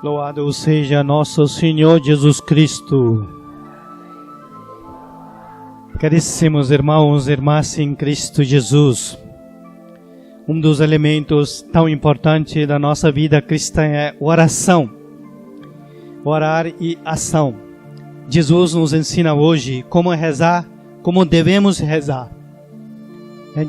Louvado seja nosso Senhor Jesus Cristo. Caríssimos irmãos e irmãs em Cristo Jesus, um dos elementos tão importantes da nossa vida cristã é oração. Orar e ação. Jesus nos ensina hoje como rezar, como devemos rezar.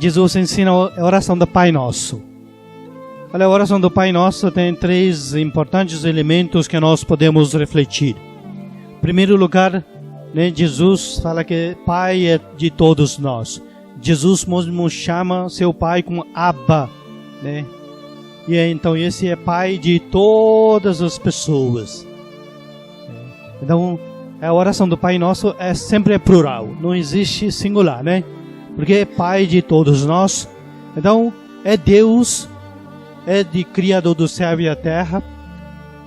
Jesus ensina a oração do Pai Nosso. Olha, a oração do Pai Nosso tem 3 importantes elementos que nós podemos refletir. Em primeiro lugar, Jesus fala que Pai é de todos nós. Jesus mesmo chama seu Pai como Abba, E então esse é Pai de todas as pessoas. Então, a oração do Pai Nosso sempre plural, não existe singular, Porque é Pai de todos nós. Então, é Deus, é de Criador do céu e a terra,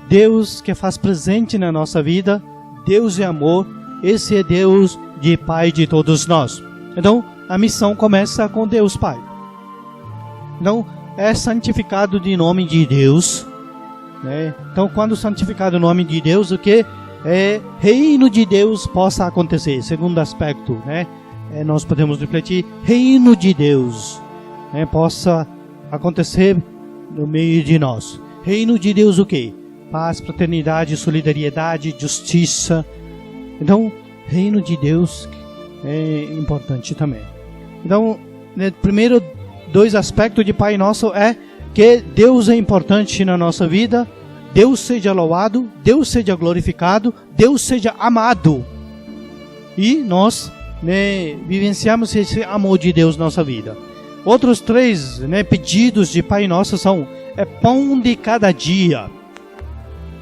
Deus que faz presente na nossa vida, Deus é amor, esse é Deus de Pai de todos nós. Então, a missão começa com Deus Pai. Então, é santificado de nome de Deus, Então, quando santificado o nome de Deus, o que é reino de Deus possa acontecer? Segundo aspecto, nós podemos refletir, reino de Deus, possa acontecer no meio de nós. Reino de Deus o quê? Paz, fraternidade, solidariedade, justiça. Então, reino de Deus é importante também. Então, primeiro 2 aspectos de Pai Nosso é que Deus é importante na nossa vida, Deus seja louvado, Deus seja glorificado, Deus seja amado. E nós vivenciamos esse amor de Deus na nossa vida. Outros 3 pedidos de Pai Nosso são: pão de cada dia,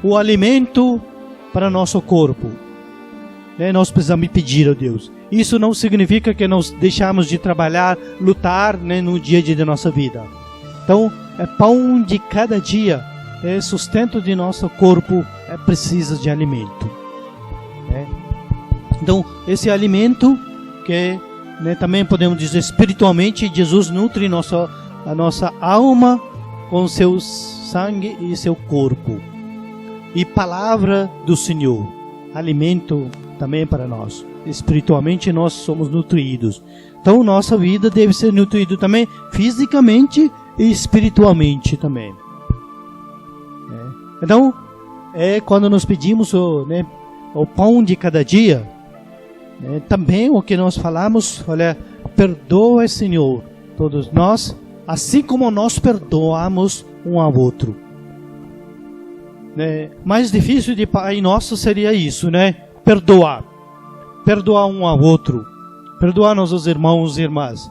o alimento para nosso corpo. Nós precisamos pedir a Deus. Isso não significa que nós deixamos de trabalhar, lutar no dia a dia da nossa vida. Então, pão de cada dia, sustento de nosso corpo, precisa de alimento. Então, esse alimento que também podemos dizer espiritualmente, Jesus nutre a nossa alma com seu sangue e seu corpo. E palavra do Senhor, alimento também para nós. Espiritualmente nós somos nutridos. Então nossa vida deve ser nutrida também fisicamente e espiritualmente também. Então, quando nós pedimos o pão de cada dia, também o que nós falamos, olha, perdoa, Senhor, todos nós, assim como nós perdoamos um ao outro. Mais difícil de Pai Nosso seria isso, perdoar um ao outro, perdoar nossos irmãos e irmãs,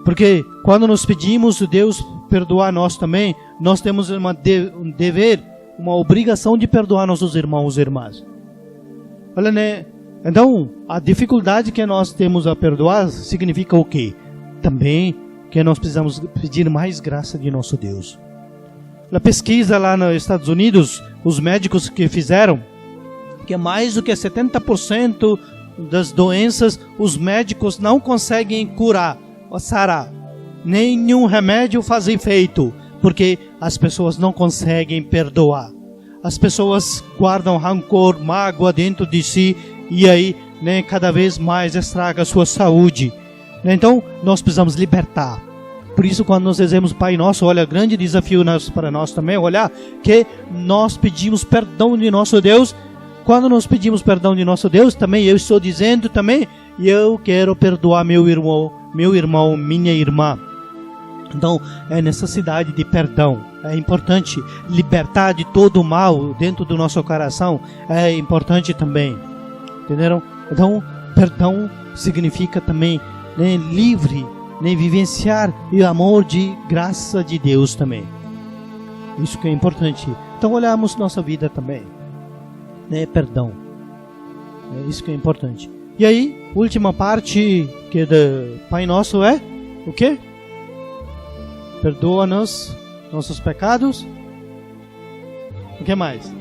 Porque quando nós pedimos a Deus perdoar nós também, nós temos um dever, uma obrigação de perdoar nossos irmãos e irmãs. Olha, então, a dificuldade que nós temos a perdoar significa o quê? Também que nós precisamos pedir mais graça de nosso Deus. Na pesquisa lá nos Estados Unidos, os médicos que fizeram, que mais do que 70% das doenças, os médicos não conseguem curar ou sarar. Nenhum remédio faz efeito, porque as pessoas não conseguem perdoar. As pessoas guardam rancor, mágoa dentro de si e aí cada vez mais estraga a sua saúde. Então, nós precisamos libertar. Por isso, quando nós dizemos Pai Nosso, olha, grande desafio para nós também, olhar que nós pedimos perdão de nosso Deus. Quando nós pedimos perdão de nosso Deus, também eu estou dizendo também, eu quero perdoar meu irmão, minha irmã. Então, é necessidade de perdão. É importante libertar de todo o mal dentro do nosso coração. É importante também. Entenderam? Então, perdão significa também livre, vivenciar o amor de graça de Deus também. Isso que é importante. Então, olhamos nossa vida também. Perdão. Isso que é importante. E aí, última parte que do Pai Nosso é o quê? Perdoa-nos nossos pecados. O que mais?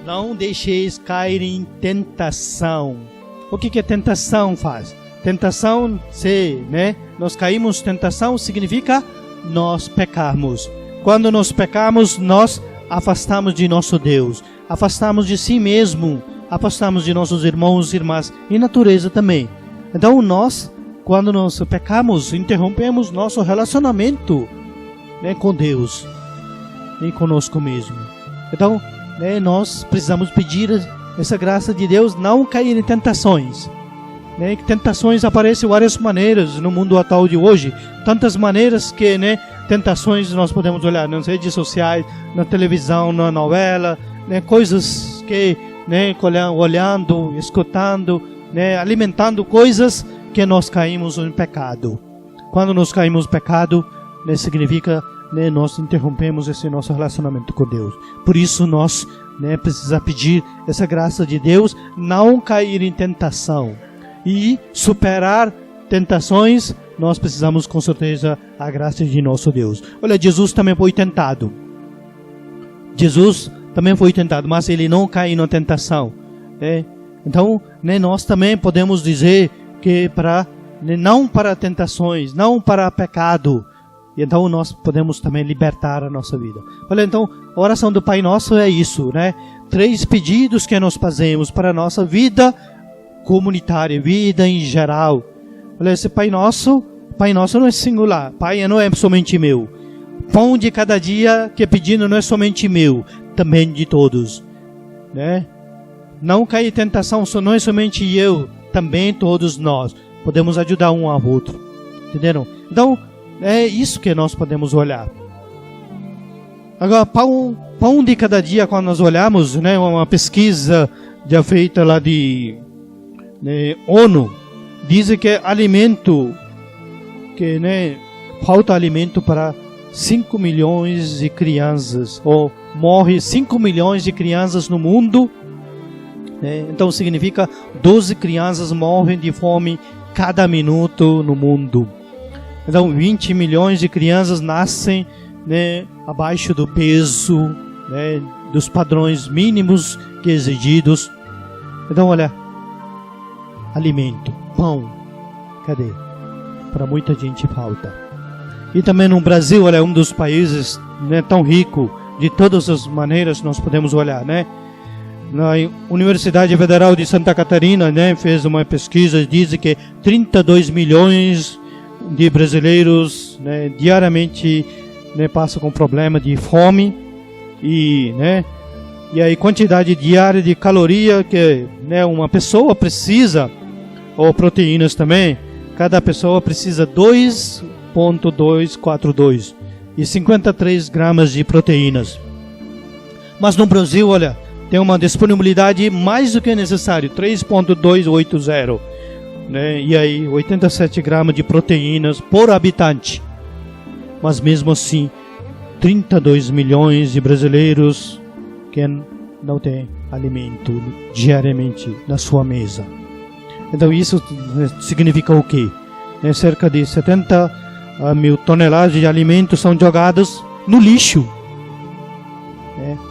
Não deixeis cair em tentação. O que a tentação faz? Tentação, nós caímos em tentação, significa nós pecamos. Quando nós pecamos, nós afastamos de nosso Deus, afastamos de si mesmo, afastamos de nossos irmãos e irmãs e natureza também. Então nós, quando nós pecamos, interrompemos nosso relacionamento, né, com Deus e conosco mesmo. Então, né, nós precisamos pedir essa graça de Deus, não cair em tentações. Né, que tentações aparecem de várias maneiras no mundo atual de hoje, tantas maneiras que, né, tentações nós podemos olhar nas redes sociais, na televisão, na novela, né, coisas que, né, olhando, escutando, né, alimentando coisas que nós caímos em pecado. Quando nós caímos em pecado, né, significa, né, nós interrompemos esse nosso relacionamento com Deus. Por isso nós, né, precisamos pedir essa graça de Deus, não cair em tentação. E superar tentações, nós precisamos com certeza a graça de nosso Deus. Olha, Jesus também foi tentado. Jesus também foi tentado, mas ele não caiu na tentação. Né? Então, né, nós também podemos dizer que não para tentações, não para pecado. Então nós podemos também libertar a nossa vida. Olha, então a oração do Pai Nosso é isso, né? 3 pedidos que nós fazemos para a nossa vida comunitária, vida em geral. Olha, esse Pai Nosso não é singular. Pai não é somente meu. Pão de cada dia que pedindo não é somente meu, também de todos, né? Não cair em tentação, não é somente eu, também todos nós. Podemos ajudar um ao outro. Entenderam? Então, é isso que nós podemos olhar. Agora, pão de cada dia, quando nós olhamos, né, uma pesquisa já feita lá de ONU, diz que alimento, que, né, falta alimento para 5 milhões de crianças, ou morre 5 milhões de crianças no mundo. Então significa 12 crianças morrem de fome cada minuto no mundo. Então 20 milhões de crianças nascem, né, abaixo do peso, né, dos padrões mínimos que exigidos. Então olha, alimento, pão, cadê? Para muita gente falta. E também no Brasil, olha, um dos países, né, tão rico de todas as maneiras nós podemos olhar, né? Na Universidade Federal de Santa Catarina, né, fez uma pesquisa, diz que 32 milhões de brasileiros, né, diariamente, né, passam com problema de fome e, né, e aí quantidade diária de caloria que, né, uma pessoa precisa, ou proteínas também, cada pessoa precisa 2,242 e 53 gramas de proteínas. Mas no Brasil, olha, tem uma disponibilidade mais do que necessário, 3,280, né? E aí 87 gramas de proteínas por habitante. Mas mesmo assim, 32 milhões de brasileiros que não têm alimento diariamente na sua mesa. Então isso significa o quê? Cerca de 70 mil toneladas de alimentos são jogados no lixo.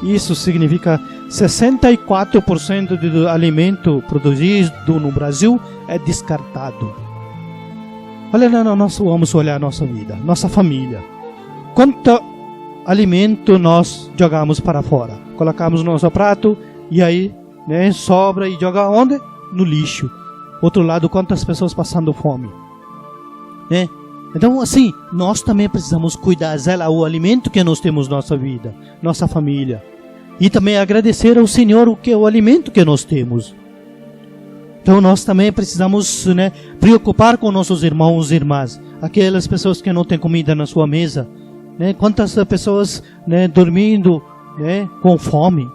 Isso significa 64% do alimento produzido no Brasil é descartado. Olha, nós vamos olhar a nossa vida, nossa família. Quanto alimento nós jogamos para fora? Colocamos no nosso prato e aí, né, sobra e joga onde? No lixo. Outro lado, quantas pessoas passando fome, né? Então, assim, nós também precisamos cuidar, zelar o alimento que nós temos na nossa vida, nossa família. E também agradecer ao Senhor o alimento que nós temos. Então, nós também precisamos, né, preocupar com nossos irmãos e irmãs. Aquelas pessoas que não têm comida na sua mesa. Né? Quantas pessoas, né, dormindo, né, com fome.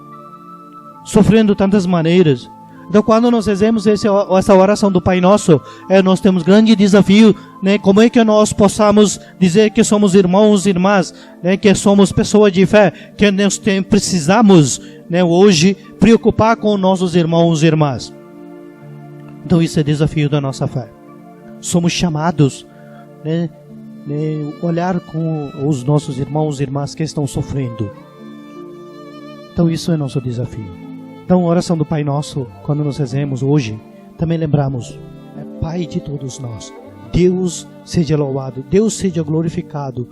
Sofrendo tantas maneiras. Então, quando nós fazemos essa oração do Pai Nosso, nós temos grande desafio, né? Como é que nós possamos dizer que somos irmãos e irmãs, né? Que somos pessoas de fé, que nós precisamos, né, hoje preocupar com nossos irmãos e irmãs. Então, isso é desafio da nossa fé. Somos chamados, né, olhar com os nossos irmãos e irmãs que estão sofrendo. Então, isso é nosso desafio. Então, a oração do Pai Nosso, quando nós fazemos hoje, também lembramos, Pai de todos nós, Deus seja louvado, Deus seja glorificado,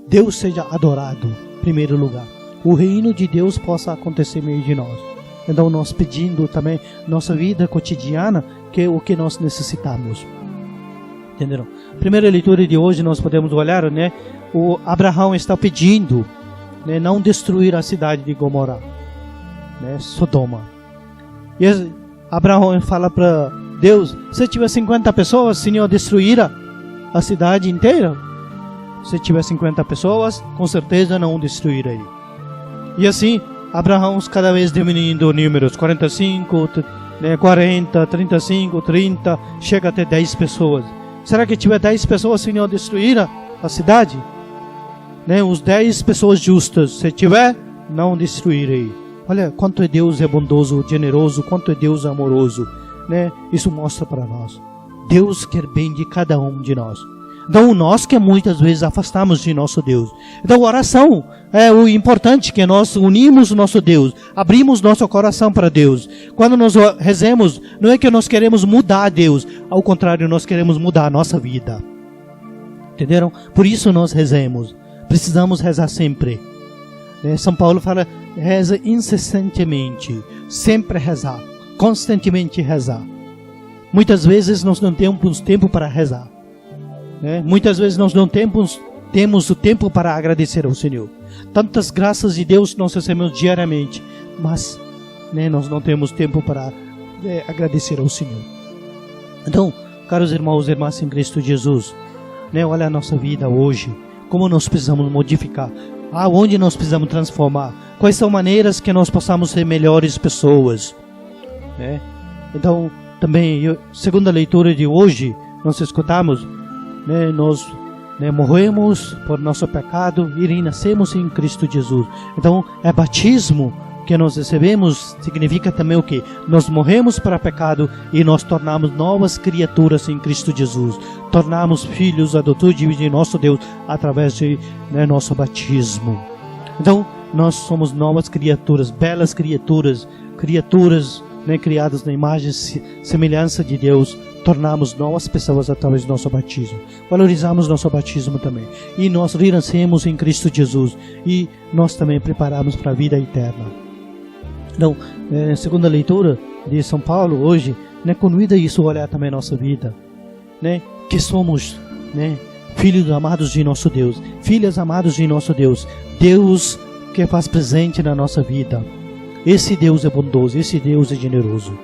Deus seja adorado, em primeiro lugar. O reino de Deus possa acontecer no meio de nós. Então nós pedindo também nossa vida cotidiana, que é o que nós necessitamos. Entenderam? Primeira leitura de hoje nós podemos olhar, né? O Abraão está pedindo, né, não destruir a cidade de Gomorra, né, Sodoma. E Abraão fala para Deus: se tiver 50 pessoas, Senhor, destruirá a cidade inteira. Se tiver 50 pessoas, com certeza não destruirei. E assim, Abraão cada vez diminuindo números, 45, 40, 35, 30, chega até 10 pessoas. Será que tiver 10 pessoas, Senhor, destruirá a cidade? Né, os 10 pessoas justas, se tiver, não destruirei. Olha quanto Deus é bondoso, generoso, quanto Deus é amoroso, né? Isso mostra para nós. Deus quer bem de cada um de nós. Então nós que muitas vezes afastamos de nosso Deus. Então a oração é o importante, que nós unimos o nosso Deus, abrimos nosso coração para Deus. Quando nós rezemos, não é que nós queremos mudar Deus, ao contrário, nós queremos mudar a nossa vida. Entenderam? Por isso nós rezemos. Precisamos rezar sempre. São Paulo fala: reza incessantemente, sempre rezar, constantemente rezar. Muitas vezes nós não temos tempo para rezar. Muitas vezes nós não temos o tempo para agradecer ao Senhor. Tantas graças de Deus nós recebemos diariamente, mas nós não temos tempo para agradecer ao Senhor. Então, caros irmãos e irmãs em Cristo Jesus, olha a nossa vida hoje, como nós precisamos modificar, aonde nós precisamos transformar, quais são maneiras que nós possamos ser melhores pessoas. Então, também, segunda leitura de hoje, nós escutamos, nós morremos por nosso pecado e renascemos em Cristo Jesus. Então, batismo que nós recebemos significa também o quê? Nós morremos para o pecado e nós tornamos novas criaturas em Cristo Jesus. Tornamos filhos adotivos de nosso Deus através de nosso batismo. Então, nós somos novas criaturas, belas criaturas, criadas na imagem e semelhança de Deus. Tornamos novas pessoas através do nosso batismo. Valorizamos nosso batismo também. E nós renascemos em Cristo Jesus. E nós também preparamos para a vida eterna. Então, segunda leitura de São Paulo hoje, convida isso a olhar também a nossa vida. Que somos filhos amados de nosso Deus. Filhas amados de nosso Deus. Deus que faz presente na nossa vida. Esse Deus é bondoso, esse Deus é generoso.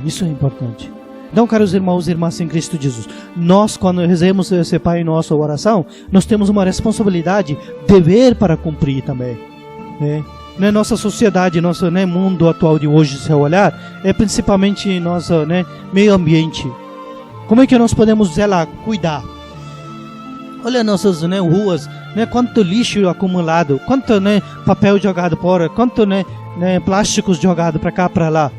Isso é importante. Então, caros irmãos e irmãs em Cristo Jesus, nós quando rezemos esse Pai Nosso oração, nós temos uma responsabilidade, dever para cumprir também. Na nossa sociedade, nosso mundo atual de hoje, se olhar, é principalmente nosso meio ambiente. Como é que nós podemos zelar, cuidar? Olha nossas ruas, quanto lixo acumulado, quanto papel jogado fora, quanto plásticos jogado para cá, para lá.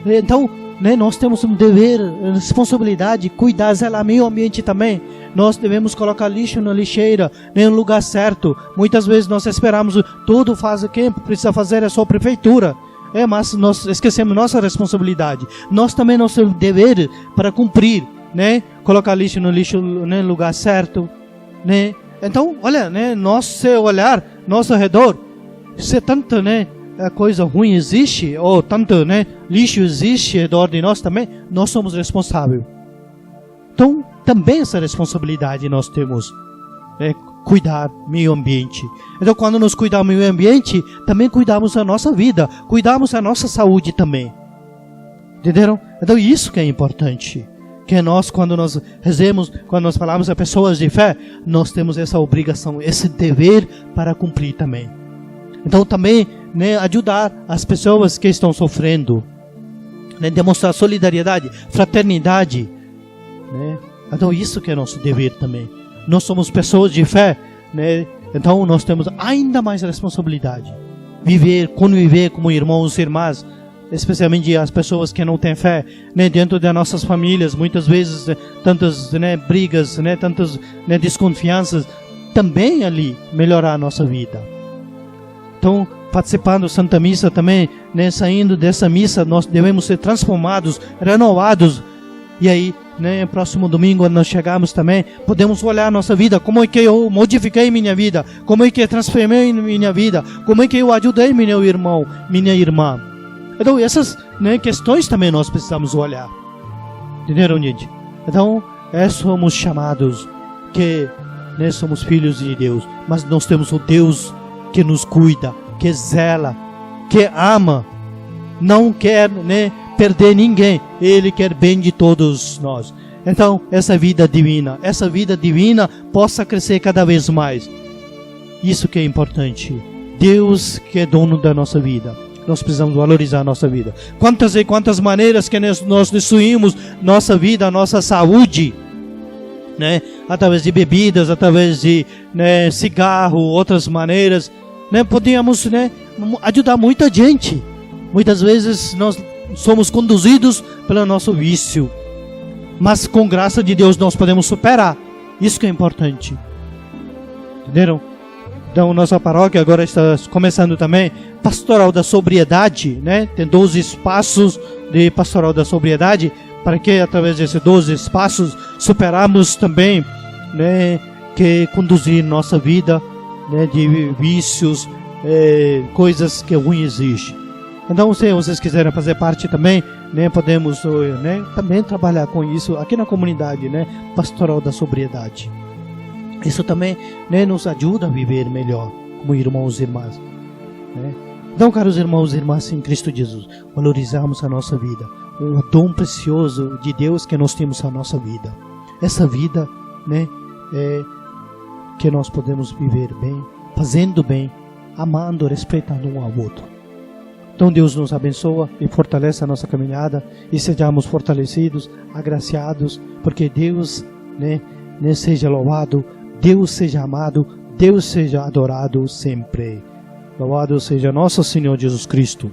Então, nós temos um dever, responsabilidade, cuidar, zelar meio ambiente também. Nós devemos colocar lixo na lixeira, no lugar certo. Muitas vezes nós esperamos tudo faz quem precisa fazer é só a prefeitura. Mas nós esquecemos nossa responsabilidade. Nós também nosso dever para cumprir, colocar lixo no lugar certo, Então, olha, nosso olhar, nosso redor, se tanto, coisa ruim existe, ou tanto lixo existe ao redor de nós também, nós somos responsáveis. Então, também essa responsabilidade nós temos, cuidar do meio ambiente. Então, quando nós cuidamos do meio ambiente, também cuidamos da nossa vida, cuidamos da nossa saúde também. Entenderam? Então, isso que é importante. Que nós, quando nós rezemos, quando nós falamos a pessoas de fé, nós temos essa obrigação, esse dever para cumprir também. Então, também, ajudar as pessoas que estão sofrendo, demonstrar solidariedade, fraternidade, Então, isso que é nosso dever também. Nós somos pessoas de fé, Então, nós temos ainda mais responsabilidade. Conviver como irmãos e irmãs, especialmente as pessoas que não têm fé, dentro das nossas famílias, muitas vezes, tantas brigas, tantas desconfianças, também ali melhorar a nossa vida. Então, participando da Santa Missa também, saindo dessa missa, nós devemos ser transformados, renovados, e aí né, próximo domingo, quando nós chegarmos também, podemos olhar a nossa vida, como é que eu modifiquei minha vida, como é que eu transformei minha vida, como é que eu ajudei meu irmão, minha irmã. Então, essas, né, questões também nós precisamos olhar. Entenderam, gente? Então, somos chamados que, né, somos filhos de Deus, mas nós temos o Deus que nos cuida, que zela, que ama, não quer, né, perder ninguém. Ele quer bem de todos nós. Então, essa vida divina possa crescer cada vez mais. Isso que é importante. Deus que é dono da nossa vida. Nós precisamos valorizar a nossa vida. Quantas e quantas maneiras que nós destruímos nossa vida, nossa saúde, né? Através de bebidas, através de, né, cigarro, outras maneiras, né? Podíamos, né, ajudar muita gente. Muitas vezes nós somos conduzidos pelo nosso vício, mas com graça de Deus nós podemos superar. Isso que é importante. Entenderam? Então, nossa paróquia agora está começando também pastoral da sobriedade, né? Tem 12 espaços de pastoral da sobriedade, para que através desses 12 espaços superarmos também, né, que conduzir nossa vida, né, de vícios, coisas que ruins existem. Então, se vocês quiserem fazer parte também, né, podemos, né, também trabalhar com isso aqui na comunidade, né, pastoral da sobriedade. Isso também, né, nos ajuda a viver melhor como irmãos e irmãs, né? Então, caros irmãos e irmãs em Cristo Jesus, valorizamos a nossa vida, o dom precioso de Deus que nós temos na nossa vida. Essa vida, né, que nós podemos viver bem, fazendo bem, amando, respeitando um ao outro. Então Deus nos abençoa e fortalece a nossa caminhada e sejamos fortalecidos, agraciados, porque Deus, né, seja louvado, Deus seja amado, Deus seja adorado sempre. Louvado seja nosso Senhor Jesus Cristo.